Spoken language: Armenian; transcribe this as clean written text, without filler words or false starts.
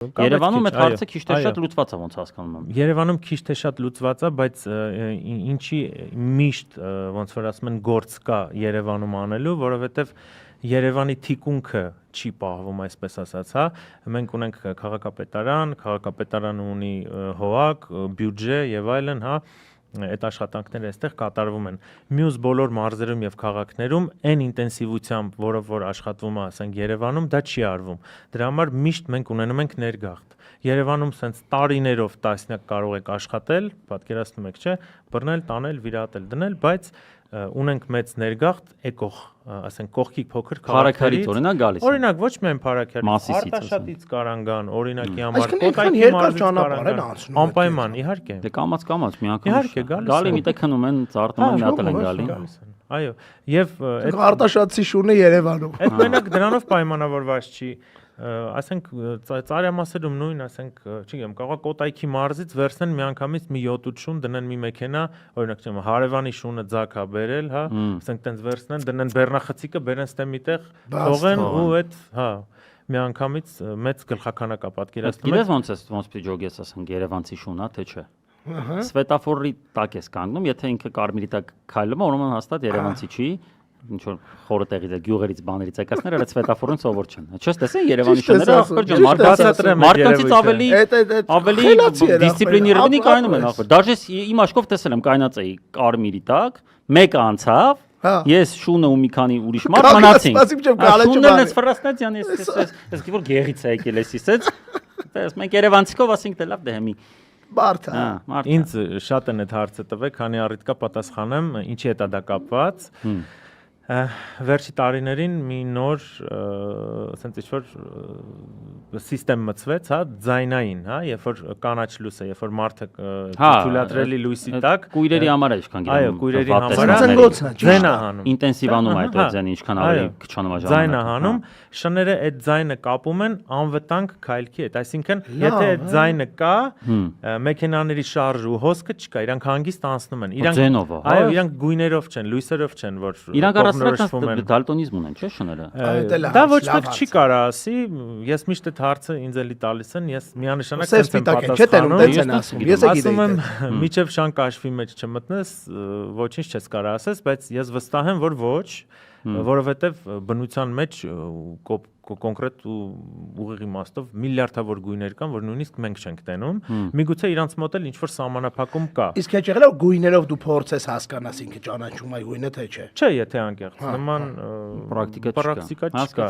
Երևանում այդ հարցը քիչ թե շատ լուծված է, ոնց հասկանում եմ։ Երևանում քիչ թե շատ լուծված է, բայց ինչի միշտ ոնց որ ասում են գործ կա Երևանում անելու, որովհետև Երևանի թիկունքը չի պահվում, այսպես ասած, հա։ Մենք ունենք քաղաքապետարանը ունի հոակ, բյուջե եւ այլն, հա։ Այդ աշխատանքները այստեղ կատարվում են։ Մյուս բոլոր մարզերում եւ քաղաքներում այն ինտենսիվությամբ, որով որ աշխատվում է, ասենք Երևանում, դա չի արվում։ Դրա համար միշտ մենք ունենում ենք ներգաղթ։ Երևանում սենց տարիներով տասնյակ կարող եք աշխատել, պատկերացնում եք, չէ՞, բռնել, տանել, վիրատել, դնել, բայց ունենք մեծ ներգաղթ եկող, ասենք կողքի փոքր քաղաքներից, օրինակ գալիս։ Օրինակ ոչ միայն Փարաքերից, Արտաշատից կարան գան, օրինակի համար Կոտայքի մարզից կարան գան։ Անպայման, իհարկե։ Դե կամաց մի անգամ գալի միտը քնում են, ծարտում են, մի հատ են գալի։ Այո, եւ այդ Արտաշատցի շունը Երևանում։ Այդ մենակ դրանով պայմանավորված չի։ Ասենք ծարյամասերում նույն, ասենք, չգիտեմ, կարող Կոտայքի մարզից վերցնեն միանգամից մի 7-8 շուն դնեն մի մեքենա, օրինակ չեմ, Հարևանի շունը ձակա բերել, հա, ասենք տենց վերցնեն, դնեն բեռնախցիկը, բերեն ստե միտեղ, թողեն ու այդ, հա, միանգամից մեծ գլխականակա պատկերացնում եք։ Գիտես ոնց պիտի ջոգես, ասենք, երևանցի շունա, թե չէ։ Սվետաֆորի տակ ես կանգնում, եթե ինքը կարմիրի տակ քայլում է, ուրեմն հաստատ երևանցի չի։ Ինչ որ խորը տեղից է գյուղերից բաներից եկածները այդ սվետաֆորին սովոր չեն։ Չես տեսել Երևանի շները ախր ջան մարդկանցից ավելի դիսցիպլինիրованный կայնում են ախր։ Դաժե իմ աչքով տեսել եմ կայնած էի կարմիրի տակ, մեկը անցավ, ես շունը ու մի քանի ուրիշ մարդ մնացինք։ Շուններն էս ֆրաստացիան ես որ գեղից է եկել էս իսեց։ Տես մենք Երևանցիքով ասենք դե լավ դե հեմի Բարդ է։ Ինձ շատ են այդ հարցը տվել, քանի առիթ կա պատասխանեմ, ինչի է դա կապված։ Վերջի տարիներին մի նոր ասենց ինչ-որ սիստեմ մտցվեց, հա, ձայնային, հա, երբ որ կանաչ լույսը, երբ որ մարդը թույլատրելի լույսի տակ կույրերի համար է ինչքան գիտեմ։ Այո, կույրերի համար ձայն է հանում։ Ինտենսիվանում է այդ ձայնը ինչքան ավելի քչանում է ժամանակը։ Ձայն է հանում, շները այդ ձայնը կապում են անվտանգ քայլքի հետ, այսինքն եթե այդ ձայնը կա, մեքենաների շարժը ու հոսքը չկա, իրանք հանգիստ անցնում են։ Այո, իրանք գույներով չեն, լույսերով չեն, որ դալտոնիզմ ունեն, չէ՞ շները։ Դա ոչ մեկ չի կարա ասի, ես միշտ այդ հարցը ինձ էլի տալիս են, ես միանշանակ եմ պատասխանում։ Ես ասում եմ, միջև շան կաշվի մեջ չմտնես, ոչինչ չես կարա ասես, բայց ես վստահ եմ, որ ոչ, որովհետև բնության մեջ կոնկրետ ու ուղիղ իմաստով միլիարդավոր գույներ կան, որ նույնիսկ մենք չենք տենում, միգուցե իրանց մոտ էլ ինչ-որ սահմանափակում կա։ Իսկ հեչ եղել է գույներով դու փորձես հասկանաս ինքը ճանաչում է գույնը թե չէ։ Չէ, եթե անկեղծ նման պրակտիկա չկա։